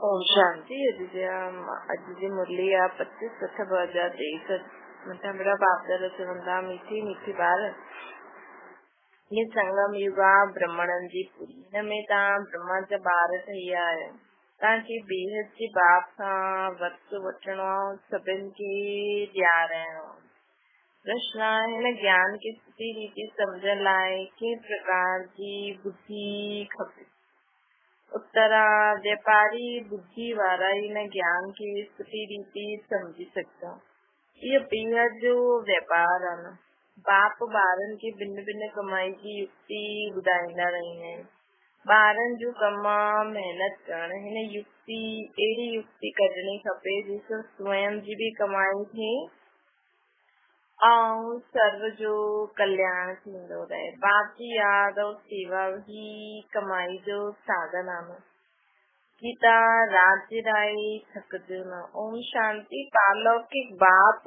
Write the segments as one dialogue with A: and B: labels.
A: ओम शांति। अॼु जी मुरली आहे 25/6/2023। मतलब मेरा बाप दादा चवंदा मीठी मीठी ॿार, ये संगम युग आहे ब्रह्मणनि जी पूरी। हिन में तव्हां ब्रह्मा जा ॿार ठही आहियो। तव्हांखे बेहद जी बाप सां वक़्तु वठिणो आहे, सभिनि खे ॾियारणो। प्रश्न आहे, हिन ज्ञान की स्थिति रीति सम्झण लाइ कंहिं प्रकार जी बुद्धि खपे? उत्तर, व्यापारी बुद्धि वारा हिन ज्ञान की स्थिति रीति समझी सघंदा। इहो बेहद जो व्यापार आहे न। बाप ॿारनि खे भिन्न भिन्न कमाई जी युक्ति ॿुधाईंदा रहंदा आहिनि। ॿारनि जो कमु आहे महिनत करणु। हिन युक्ति अहिड़ी युक्ति कढणी खपे जंहिंसां स्वयं जी बि कमाई थिए ऐं सर्व जो कल्याण थींदो रहे। बाप जी याद और सेवा ही कमाई जो साधन आहे। गीता राज्य राय थकजो न। ओम शांति। पालौकिक बाप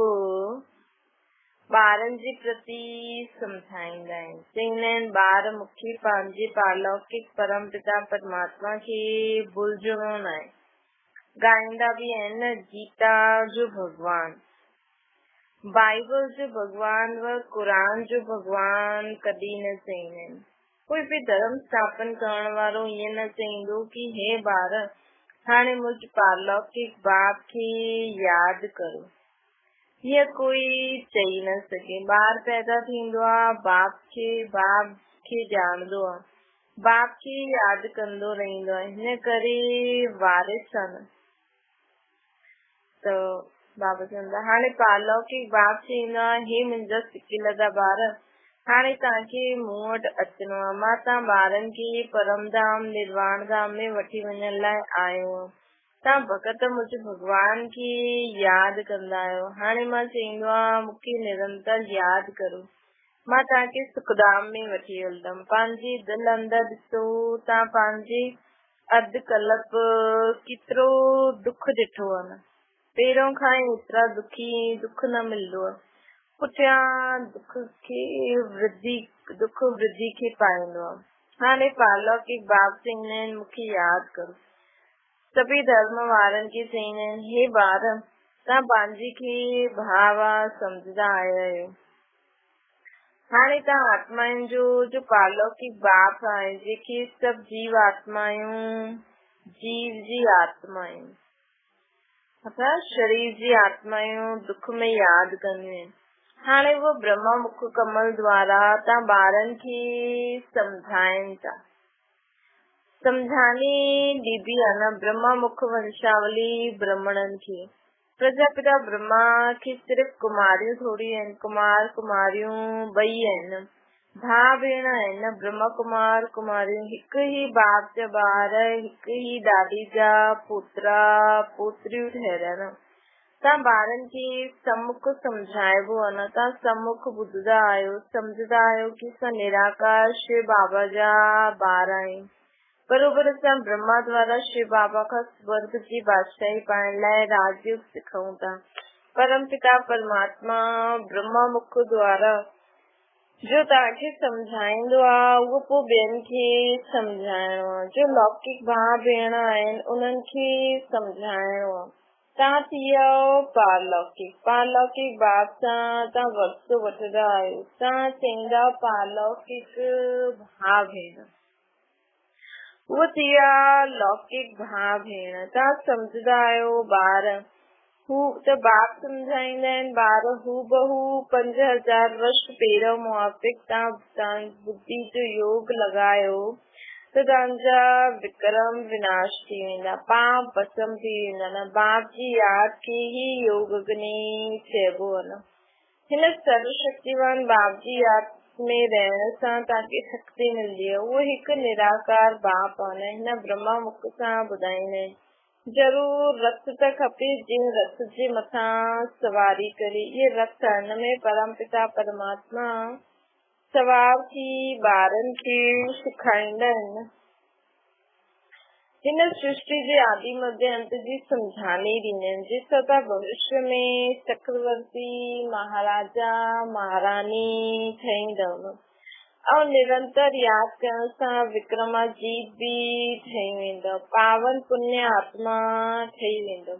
A: ॿारनि जे प्रति सम्झाईंदा आहिनि। चवंदा आहिनि, ॿार मूंखे पंहिंजे पालौकिक परम पिता परमात्मा खे भुलिजणो न आहे। ॻाईंदा बि आहिनि, गीता जो भॻवान, बाइबल जो भगवान व कुरान जो भगवान कॾहिं न चईंदा आहिनि। कोई बि धर्म स्थापन करण वारो ईअं न चईंदो कि हे ॿार, हाणे मुंहिंजे पालौकिक बाप खे यादि करो। हीअ कोई चई न सघे। ॿार पैदा थींदो आहे, बाप खे ॼाणंदो आहे, बाप खे यादि कंदो रहंदो आहे। हिन करे वारिस आहे न। त बाबा चवंदा, हाणे पालौकिक बाप चईंदो आहे, हे मुंहिंजा सिकियल ॿार, हाणे तव्हांखे मूं वटि अचिणो आहे। मां तव्हां ॿारनि खे परम धाम निर्वाण धाम में वठी वञण लाइ आयो आहियां। तव्हां भॻत मुंहिंजे भॻवान खे यादि कंदा आहियो। हाणे मां चईंदो आहियां, मूंखे निरंतर यादि करो। मां तव्हांखे सुखधाम में वठी हलंदमि। पंहिंजी दिलि अंदरि ॾिसो, तव्हां पंहिंजे अधु कल्प केतिरो दुख ॾिठो आहे न। पहिरों खां ई एतिरा दुख न मिलंदो आहे। पुठियां दुख वृद्धि खे पाईंदो आहे। हाणे पालौकिक बाप चईंदा आहिनि, मूंखे यादि करो। सभी धर्म वारनि खे चईंदा आहिनि, हे ॿार, तव्हां पंहिंजी खे भाव सम्झंदा आया आहियो। हाणे तव्हां आत्माउनि जो पालौकिक बाप आहे, जेके सभु जीव आत्मायूं जीव जी आत्मायूं अथवा शरीर जी आत्मायूं दुख में यादि कंदियूं आहिनि। हाणे वो ब्रह्मा मुख कमल द्वारा तव्हां ॿारनि खे सम्झाइनि था। सम्झाने ॾिबी आहे न। ब्रह्मा मुख वंशावली ब्राह्मणनि खे। प्रजापिता ब्रह्मा खे सिर्फ़ कुमारियूं थोड़ी आहिनि। कुमार कुमारियूं ॿई आहिनि, भाउ भेण आहिनि। ब्रह्मा कुमार कुमारियूं हिकु ई बाप जा ॿार, हिकु ई ॾाॾी जा पुत्रा पुत्रियूं ठहिया न। तव्हां ॿारनि खे सम्मुख सम्झाइबो आहे न। तव्हां सम्मुख ॿुधंदा आहियो, सम्झंदा आहियो कि असां निराकार शिव बाबा जा ॿार आहियूं। बरोबर असां ब्रह्मा द्वारा शिव बाबा खां स्वर्ग जी बादशाही पाइण लाइ राजयोग सिखूं था। परम पिता परमात्मा ब्रह्मा मुख द्वारा जो तव्हांखे सम्झाईंदो आहे, उहो पोइ ॿियनि खे सम्झाइणो आहे। जो लौकिक भाउ भेण आहिनि, उन्हनि खे सम्झाइणो आहे। तव्हां थी वियो पालौकिक बाप सां तव्हां वक़्तु वठंदा आहियो। तव्हां चईंदा पालौकिक भाउ भेण, उहो थी विया लौकिक भाउ भेण। तव्हां सम्झंदा आहियो ॿार, हू त बाप सम्झाईंदा आहिनि। ॿार हू बहू 5000 वर्ष पहिरियों मुआफ़िक तव्हां बुद्धि जो योग लॻायो त तव्हांजा विक्रम विनाश थी वेंदा, पाप भस्म थी वेंदा न। बाप जी यादि खे ही योग अग्नि चइबो आहे न। हिन सर्वशक्तिवान बाप जी यादि में रहण सां तव्हांखे शक्ति मिलंदी आहे। उहो हिकु निराकार बाप आहे न। हिन ब्रह्मा मुख सां ॿुधाईंदा आहिनि, ज़रूर रथ त खपे, जिन रथ जे मथां सवारी करे। इहे रथ हिन में परम पिता परमात्मा सवार थी ॿारनि खे सेखारींदा आहिनि। हिन सृष्टि जे आदि मध्य अंत जी सम्झानी ॾींदा आहिनि, जिस तव्हां भविष्य में चक्रवर्ती महाराजा महारानी ठहींदव। और निरंतर याद करण सां विक्रमाजीत भी ठही वेंदो, पावन पुण्य आत्मा ठही वेंदो।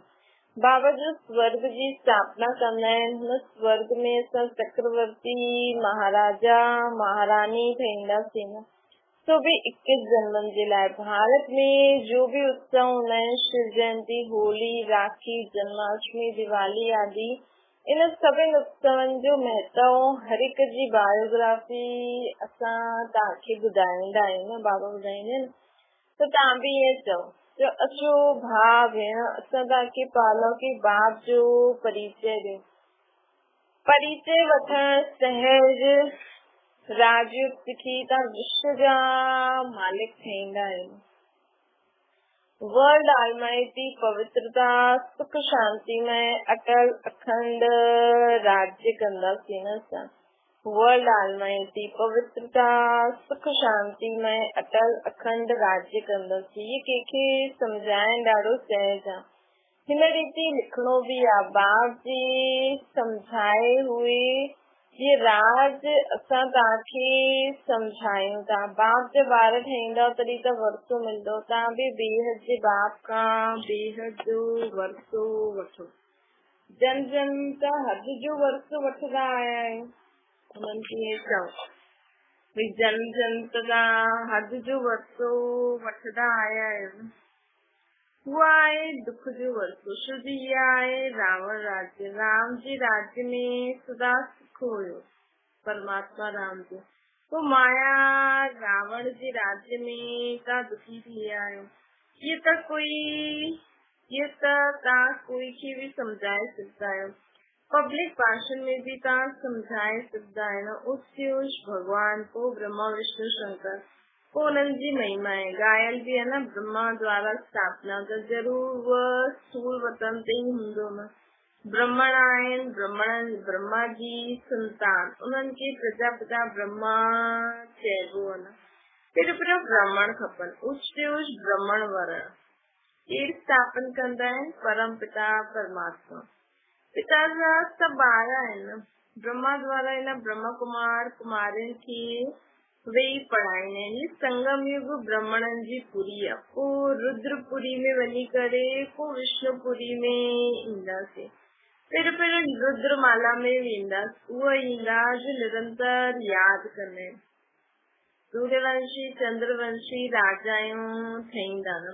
A: बाबा जो स्वर्ग जी स्थापना कंदा आहिनि, हुन स्वर्ग में असां चक्रवर्ती महाराजा महारानी ठहींदासीं न, तो भी 21 जन्मनि जे लाइ। भारत में जो भी उत्सव हूंदा आहिनि, शिव जयंती, होली, राखी, जन्माष्टमी, दिवाली आदि, इन सभिनि उत्सवनि जो महत्व हर हिक जी बायोग्राफी असां तव्हांखे ॿुधाईंदा आहियूं न, बाबा ॿुधाईंदा आहिनि। त तव्हां बि ईअं चओ, जो अचो भाउ भेण, असां तव्हांखे पालौकी बाप जो परिचय ॾियो। परिचय वठण सहज राजयोग सिखी तव्हां विश्व जा मालिक ठहींदा आहियो। वर्ल्ड ऑलमाइटी पवित्रता सुख शांति में अटल अखंड राज्य कंदासीं न असां। वर्ल्ड ऑलमाइटी पवित्रता सुख शांति में अटल अखंड राज्य कंदासीं। ये कंहिंखे सम्झाइण ॾाढो सहज आहे। हिन रीति लिखणो बि आहे। बाप जी सम्झाए हुए ये राज असां तव्हांखे सम्झायूं था। बाप जे ॿार ठहींदव तॾहिं त वरसो मिलंदो। तव्हां बि बेहद जे बाप खां बेहद जो वरसो वठो। जन जन त हद जो वरसो वठंदा आया आहियूं। उन्हनि खे चओ भई जन जन त तव्हां हद जो वरसो वठंदा आया आहियो। उहा आहे दुख जो वरसो। शिव जी इहा आहे रावण राज्य। राम जी राज्य में सदा सुख हुयो। परमात्मा राम जो तो माया रावण जे राज्य में तव्हां दुखी थी विया आहियो। ये त तव्हां कोई खे बि सम्झाए सघंदा आहियो। पब्लिक भाषण में भी तव्हां सम्झाए सघंदा आहियो। उस भगवान को ब्रह्मा विष्णु शंकर को उन्हनि जी महिमा आहे। ॻायल बि आहे न, ब्रह्मा द्वारा स्थापना, त ज़रूर उहा स्थूल वतन ते ई हूंदो न। ब्रह्मण आहिनि, ब्रह्मा जी संतान, उन्हनि खे प्रजापिता ब्रह्मा चइबो आहे न। फिर ब्राह्मण खपनि। उच ब्राह्मण वर्ण केरु स्थापन कंदा आहिनि? परम पिता परमात्मा। पिता जा सभु ॿार आहिनि न। ब्रह्मा द्वारा इन ब्रह्म कुमार कुमारियुनि खे वेही पढ़ाईंदा आहिनि। संगम युग ब्राह्मणनि जी पुरी आहे। पोइ रुद्रपुरी में वञी करे पोइ विष्णुपुरी में ईंदासीं। फिर रुद्रमाला में वेंदासीं। उहा ईंदा जो निरंतर यादि कंदा आहिनि। सूर्यवंशी चंद्रवंशी राजायूं ठहींदा न।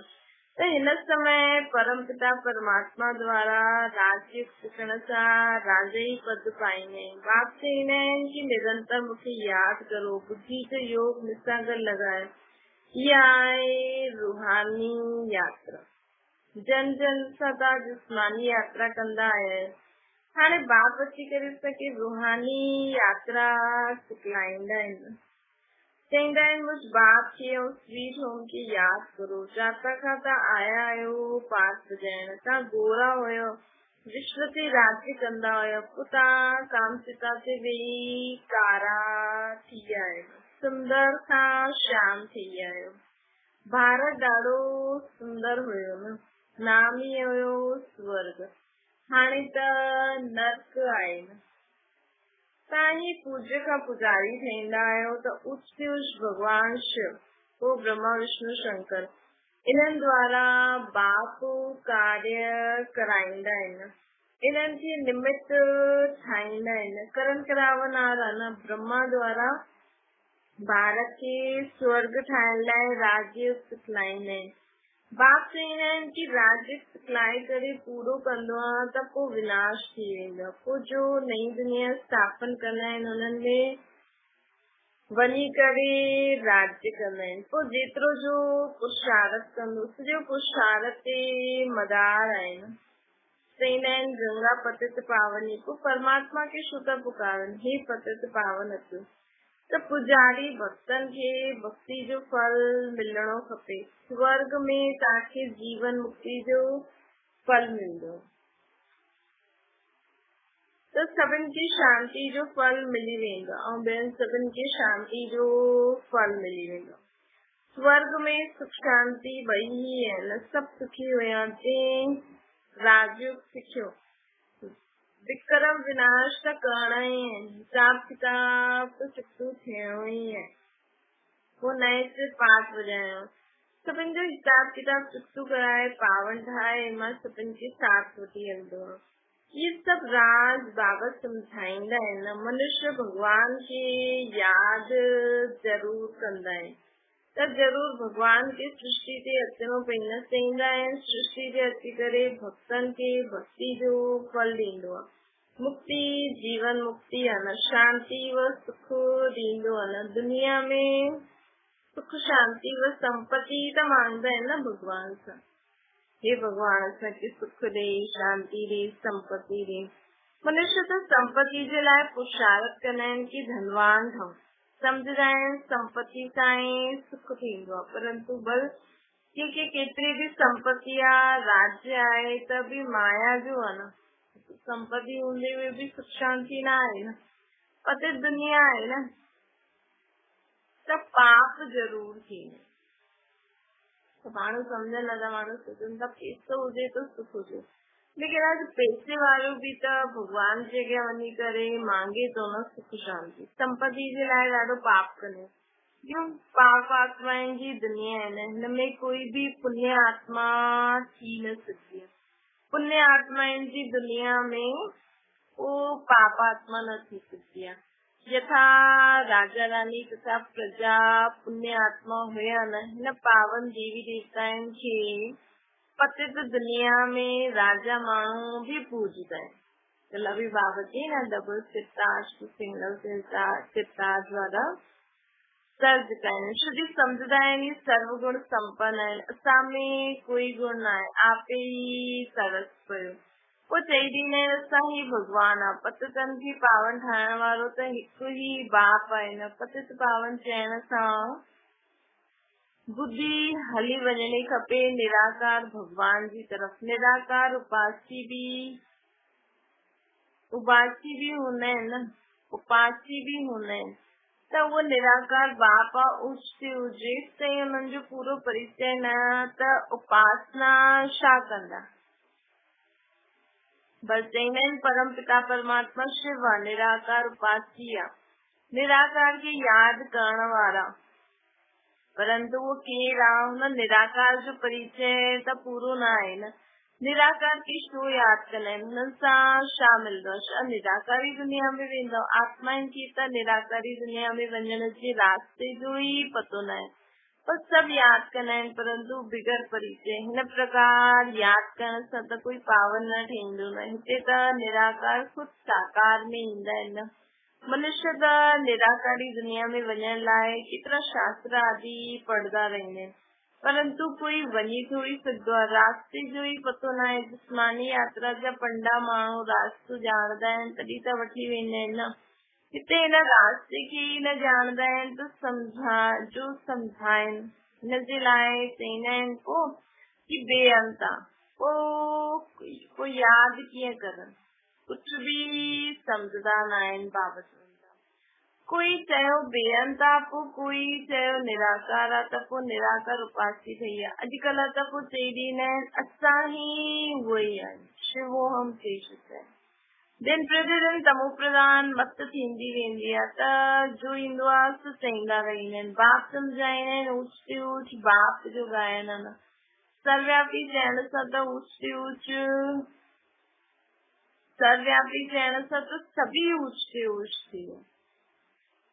A: त हिन समय परम पिता परमात्मा द्वारा राज्य सिखण सां राजा ई पद पाईंदा आहिनि। बाप चईंदा आहिनि कि निरंतर मूंखे यादि करो, बुद्धि जो योग मूंसां गॾु लॻायो। इहा आहे रूहानी यात्रा। जन जन सां तव्हां जिस्मानी यात्रा कंदा आया आहियो। हाणे बाप अची करे असांखे रूहानी यात्रा सिखलाईंदा आहिनि। चईंदा आहिनि मुझ बाप खे ऐं स्वीट होम खे यादि करो। जाता खां तव्हां आया आहियो पाठ बजाइण। तव्हां गोरा हुयो, विश्व ते राज्य कंदा हुयो। पोइ तव्हां कामचिता ते वेही कारा थी विया आहियो। सुंदर खां श्याम थी विया आहियो। भारत ॾाढो सुंदर हुयो न। नाम ई हुयो स्वर्ग। हाणे त नर्क आहे न। तव्हां ही पूज्य खां पुजारी ठहींदा आहियो। त उच भगवान शिव, पोइ ब्रह्मा विष्णु शंकर, इन्हनि द्वारा बाप कार्य कराईंदा आहिनि। इन्हनि खे निमित्त ठाहींदा आहिनि। करण करावन वारा न। ब्रह्मा द्वारा भारत खे स्वर्ग ठाहिण लाइ राज्य सिखलाईंदा आहिनि। बाप चईंदा आहिनि कि राज्य सिखलाए करे पूरो कंदो आहे त पोइ विनाश थी वेंदो। पोइ जो नई दुनिया स्थापन कंदा आहिनि उन्हनि में वञी करे राज्य कंदा आहिनि। पोइ जेतिरो जो पुरुषार्थ कंदो, सॼो पुरुषार्थ ते मदार आहिनि। चईंदा आहिनि गंगा पतित पावनी। पोइ परमात्मा खे छो था पुकारनि? हे पतित पावन अचो। त पुजारी भक्तनि खे भक्ति जो फल मिलणो खपे। स्वर्ग में तव्हांखे जीवन मुक्ति जो फल मिलंदो। त सभिनि खे शांति जो फल मिली वेंदो ऐं ॿियनि सभिनि खे शांति जो फल मिली वेंदो। स्वर्ग में सुख शांति ॿई ही आहिनि। सभु सुखी हुया। जंहिं राजयोग सिखियो विक्रम विनाश त करणा ई आहिनि। हिसाब किताब त चुकतो थियणो ई आहे। वो नए से पाठ वजायो। सभिन जो हिसाब किताब चुकतू कराए पावन ठाए एमा सभिन के साथ वठी हलंदो। ये सब राज बाबत समझाईंदा आहिनि। मनुष्य भगवान के याद जरूर कंदा आहिनि त जरूर भगवान के सृष्टि ते अचणो पवंदो चाहींदा आहिनि। सृष्टि ते अची करे भक्तन के भक्ति जो फल ॾींदो आहे। मुक्ति जीवन मुक्ति आहे, शांति व सुख ॾींदो आहे। दुनिया में सुख शांति व संपत्ति त मांगदा आहिनि न भगवान सां। हे भगवान असांखे सुख ॾे, शांति ॾे, संपत्ति ॾे। मनुष्य त संपत्ति जे लाइ पुरुषार्थ कंदा आहिनि कि धनवान ठहूं। सम्झंदा आहिनि संपत्ति सां ई सुख थींदो आहे, परंतु बल के केतिरी बि संपत्ति आहे, राज्य आहे त बि माया जो आहे न। संपत्ति हूंदे हुए बि सुख शांति न आहे न। पते दुनिया आहे न, त पाप जरूर थींदो। तो माण्हू सम्झनि नथा, माण्हू सोचनि था पैसो हुजे तो सुख हुजे, लेकिन अॼु पैसे वारो बि त भगवान जे अॻियां वञी करे मांगे थो न सुख शांति। संपत्ति जे लाइ ॾाढो पाप कंदो। जो पाप आत्माउनि जी दुनिया आहे न, हिन में कोई बि पुण्य आत्मा थी न सघी। पुण्य आत्माउनि जी दुनिया में वो पाप आत्मा न थी सघी आहे। यथा राजा रानी तथा प्रजा पुण्य आत्मा हुया न, हिन पावन देवी देवताउनि खे पतित दुनिया में राजा माण्हू भी पूजदा आहिनि। लवी बाबती न डबल सितार सिंगल सितार द्वारा सर्ज कनि। शुद्धि सम्झंदा आहिनि सर्वगुण संपन्न आहिनि, असां में कोई गुण न आहे, आपे ई तरस पियो। वो चई ॾींदा आहिनि असां ही भगवान आहे। पतितनि खे पावन ठाहिण वारो त हिकु ई बाप आहे न। पतित पावन चइण सां बुद्धि हली वञणी खपे निराकार भगवान जी तरफ। निराकार उपासी भी हूंदा आहिनि न, उपासी भी हूंदा आहिनि। त उहो निराकार बाप उचते हुजे त हुननि जो पूरो परिचय न त उपासना छा कंदा। बस चईंदा आहिनि परम पिता परमात्मा शिव आहे, निराकार उपासी आहे, निराकार के याद करण वारा। परंतु वो केर आहे, हुन निराकार जो परिचय त पूरो न आहे न। निराकार के छो याद कंदा आहिनि, हुननि सां छा मिलंदो आहे, छा निराकारी दुनिया में वेंदो। आत्माउनि खे त निराकारी दुनिया में वञण जे रास्ते जो ई पतो न आहे, बस सभु याद कंदा आहिनि परंतु बिगर परिचय। हिन प्रकार याद करण सां त कोई पावन न ठहींदो न। हिते त निराकार खुदि साकार में ईंदा आहिनि। मनुष्य त निराकारी दुनिया में वञण लाइ केतिरा शास्त्र आदि पढ़ंदा रहंदा आहिनि, परंतु कोई वञी थोड़ी सघंदो आहे, रास्ते जो ई पतो न आहे। जिस्मानी यात्रा जा पंडा माण्हू रास्तो ॼाणदा आहिनि तॾहिं त वठी वेंदा आहिनि न। हिते हिन रास्ते खे ई न ॼाणदा आहिनि त सम्झाइनि। हिन जे लाइ चईंदा आहिनि कि बेअंत आहे, पोइ यादि कीअं करनि, कुझु बि सम्झदा न आहिनि बाबति। कोई चयो बेअंत आहे, पोइ कोई चयो निराकार आहे, त पोइ निराकार उपासी ठही आहे। अॼुकल्ह त पोइ चई ॾींदा आहिनि असां ही उहो ई आहियूं, शिवोहम चई चुका आहिनि। दिन प्रतिदिन तमो प्रधान मत थींदी वेंदी आहे त जो ईंदो आहे सो चईंदा रहंदा आहिनि। बाप सम्झाईंदा आहिनि ऊच ते ऊच बाप जो गायन आहे न। सर्वव्यापी चइण सां त ऊच ते ऊच, सर्वव्यापी चइण सां त सभी ऊच ते ऊच थी वियो।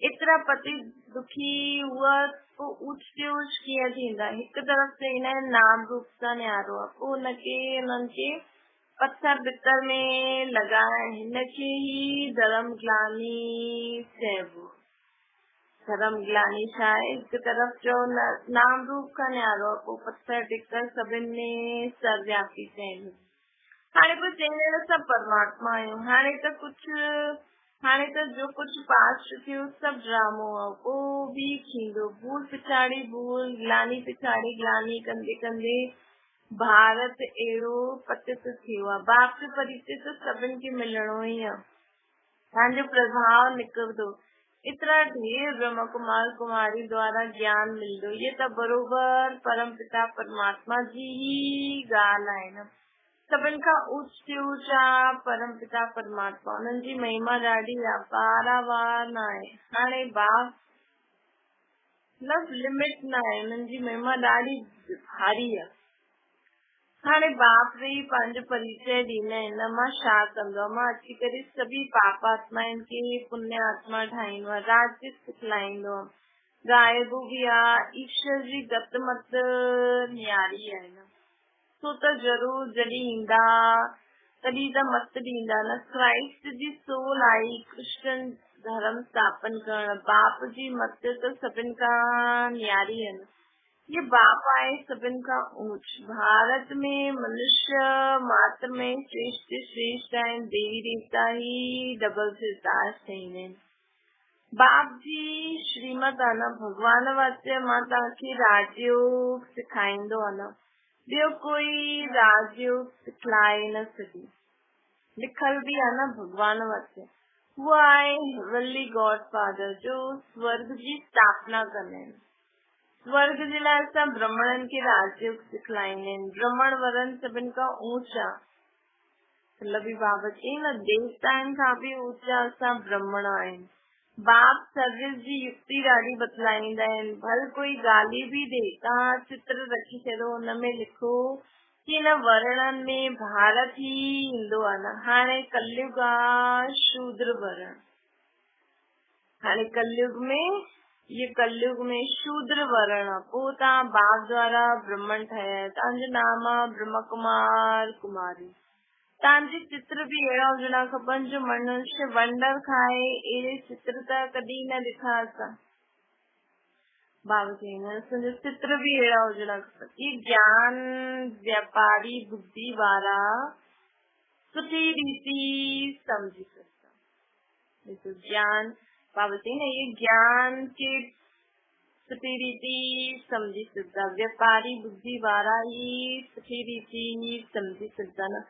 A: एतिरा पति दुखी हुआ पोइ ऊच ते ऊच कीअं थींदा। हिकु तरफ़ चईंदा आहिनि नाम रूप सां न्यारो आहे, पोइ हुननि खे पत्थर बितर में लॻाइण, हिनखे ई धर्म ग्लानी चइबो। धर्म ग्लानी छा आहे, हिकु तरफ़ जो नाम रूप खां न्यारो आहे, पोइ पत्थर टिकर सभिनि में सर्वव्यापी चइबो। हाणे पोइ चईंदा आहिनि असां परमात्मा आहियूं। हाणे त जो कुझु पास्ट थियो सभु ड्रामो आहे, पोइ बि थींदो। भूल पिछाड़ी भूल, ग्लानी पिछाड़ी ग्लानी कंदे कंदे भारत अहिड़ो पतित थियो आहे। बाप जो परिचय त सभिनि खे मिलणो ई आहे, तव्हांजो प्रभाव निकिरंदो। एतिरा ढेर ब्रह्म कुमार कुमारी द्वारा ज्ञान मिलंदो। ये त बरोबर परम पिता परमात्मा जी ही ॻाल्हि आहे न। सभिनि खां ऊच ऊचा परम पिता परमात्मा, उन्हनि जी महिमा ॾाढी आहे, पारावार न आहे। हाणे मतलब लिमिट ना आहे, उन्हनि जी महिमा ॾाढी भारी आहे। हाणे बाप रे पंहिंजो परिचय ॾींदा आहिनि, मां छा कंदो आहियां, मां अची करे सभी पाप आत्माउनि खे पुण्य आत्मा ठाहींदो आहे, राज्य सिखलाईंदो आहे, गाइबो बि आहे, ईश्वर जी गत मत न्यारी आहे न। सो त ज़रूर जॾहिं ईंदा तॾहिं त मत ॾींदा न। क्राइस्ट जी सोल आई कृष्ण धर्म स्थापन करण, बाप जी मत त सभिनि खां न्यारी आहे न। ये बाप आए सभिनि खां ऊंच। भारत में मनुष्य मात्र में श्रेष्ठ श्रेष्ठ आहिनि, देवी देवता ही डबल सिरताज ठहींदा आहिनि। बाप जी श्रीमत आहे न, भगवान वास्ते मां तव्हांखे राजयोग सिखाईंदो आहे न, ॿियो कोई राजयोग सिखलाए न सघे। लिखल बि आहे न भगवान वास्ते, वो आहे हेवनली गॉड फादर जो स्वर्ग जी स्थापना कंदा आहिनि। स्वर्ग जे लाइ असां ब्राह्मणनि खे राजयोग सिखलाईंदा आहिनि। ब्राह्मण वरन सभिनि खां ऊचा, मतलब बाबा चई न, देवताउनि खां बि ऊचा असां ब्राह्मण आहिनि। बाप सर्विस जी युक्ति ॾाढी बतलाईंदा आहिनि। भल कोई गाली बि ॾे, तव्हां चित्र रखी छॾो, हुनमें लिखो कि न वर्णन में भारत ही ईंदो आहे न। हाणे कलयुग आहे शूद्र वर्ण, हाणे कलयुग में ये कलयुग में शूद्र वर्ण, पोइ तव्हां बाप द्वारा ब्राह्मण ठहिया, तव्हांजो नाम आहे ब्रह्म कुमार कुमारी। तव्हांजे चित्र बि अहिड़ा हुजणा खपनि जो मनुष्य वंडर खाए, अहिड़े चित्र त कॾहिं न ॾिठा असां। बाबा चईंदा आहिनि असांजो चित्र बि अहिड़ा हुजणा खपनि। ये ज्ञान व्यापारी बुद्धि वारा सुठी रीति समझी सकता। ज्ञान बाबा चई न, ये ज्ञान के सुठी रीति समझी सघंदा, व्यापारी बुद्धि वारा ही सुठी रीति समझी सघंदा न।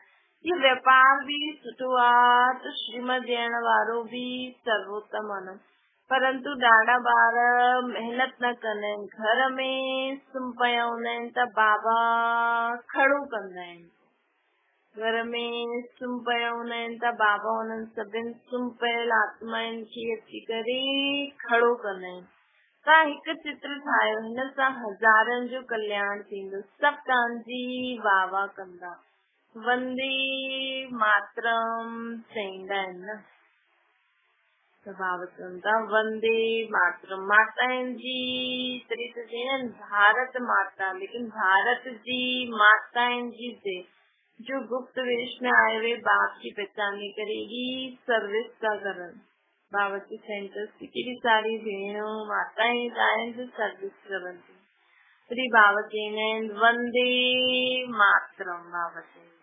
A: ये व्यापार भी सुठो आहे त श्रीमत ॾियण वारो बि सर्वोत्तम आहे न। परंतु ॾाढा ॿार महिनत न कंदा आहिनि, घर में सुम्ही पिया हूंदा आहिनि त बाबा खड़ो कंदा आहिनि। घर में सुम्ही पिया हूंदा आहिनि त बाबा हुननि सभिनि सुम्ही पियल आत्माउनि खे अची करे खड़ो कंदा आहिनि। तव्हां हिकु चित्र ठाहियो, हिन सां हज़ारनि जो कल्याण थींदो, सभु तव्हांजी वाह वाह कंदा। वंदे मातरम चईंदा आहिनि न, त बाबा चवनि था वंदे मातरम। माताउनि जी तरी त चईंदा भारत माता, लेकिन भारत जी माताउनि जी से जो गुप्त वेश में आए हुए बाप की पहचान करेगी, सर्विस का करन। बाबा के सेंटर्स की केॾी सारी भेणूं माताएं आहिनि जो सर्विस करनि थियूं। तॾहिं बाबा चईंदा आहिनि वंदे मातरम। बाबा चईंदा आहिनि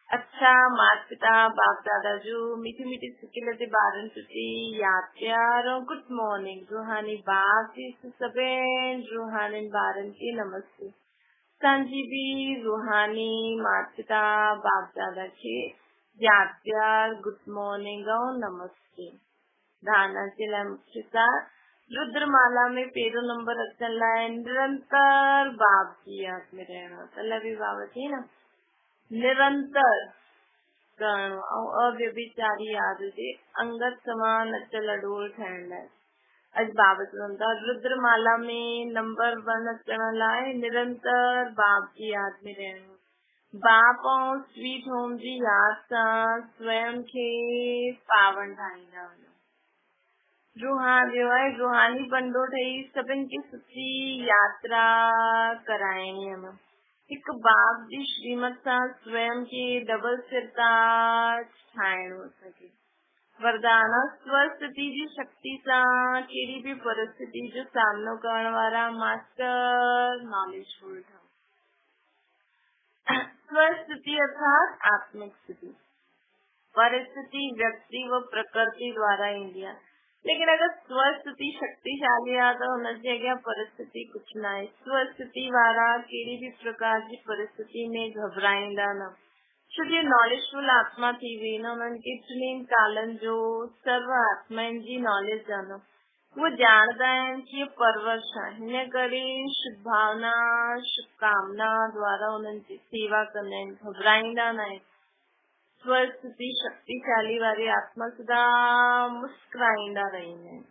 A: अच्छा माता पिता बाप दादा जो मीठी मीठी सिकिल ते ॿारनि प्रति यादि प्यार और गुड मॉर्निंग। रूहानी बाप जी सभिनि रूहानी ॿारनि खे नमस्ते। असांजी बि रूहानी माता पिता बाप दादा खे यादि प्यार गुड मॉर्निंग ऐं नमस्ते। धारणा जे लाइ मुख्य सार, रुद्रमाला में पहिरियों नंबर अचण लाइ निरंतर बाप जी यादि में रहणो। कल्ह बि बाबा चई न निरंतर करणो ऐं अव्यभिचारी यादि हुजे, अंगत समान अचल अडोल ठहिण लाइ। अॼु बाबा चवनि था रुद्रमाला में नंबर 1 अचण लाइ निरंतर बाप जी यादि में रहणो। बाप ऐं स्वीट होम जी यादि सां स्वयं खे पावन ठाहींदा वञो। रूहानी बंडो ठही सभिनि खे सुठी यात्रा कराइणी आहे। हिकु बाप जी श्रीमत सां स्वयं खे डबल सिरताज ठाहिणो सके। वरदान स्वस्थिति जी शक्ति सां कहिड़ी बि परिस्थिति जो सामनो करण वारा मास्टर नॉलेजफुल ठहो। स्वस्थिति अर्थात आत्मिक स्थिति। परिस्थिति व्यक्ति व प्रकृति द्वारा ईंदी आहे, लेकिन अगर स्वस्थिति शक्तिशाली आहे त हुनजे अॻियां परिस्थिति कुझु न आहे। स्वस्थिति वारा कहिड़ी बि प्रकार जी परिस्थिति में घबराईंदा न, छो जो नॉलेजफुल आत्मा थी वई न, उन्हनि खे टिनी कालनि जो सर्व आत्माउनि जी नॉलेज आहे न, वो ॼाणदा आहिनि कि परवश आहे। हिन करे शुभ भावना शुभकामना द्वारा उन्हनि जी सेवा कंदा आहिनि, घबराईंदा न आहिनि। स्वस्थिति शक्तिशाली वारी आत्मा सदा मुस्कुराईंदा रहंदा आहिनि।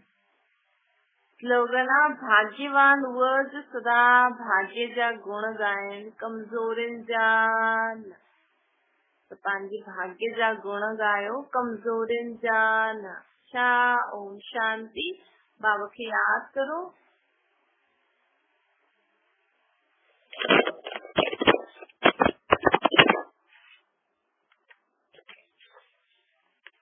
A: स्लोगन आ भाग्यवान उहो जो सदा भाग्य जा गुण गायन कमजोरनि जा न। त पंहिंजे भाग्य जा गुण गायो कमजोरनि जा न। छा ओम शांति। बाबा खे यादि करो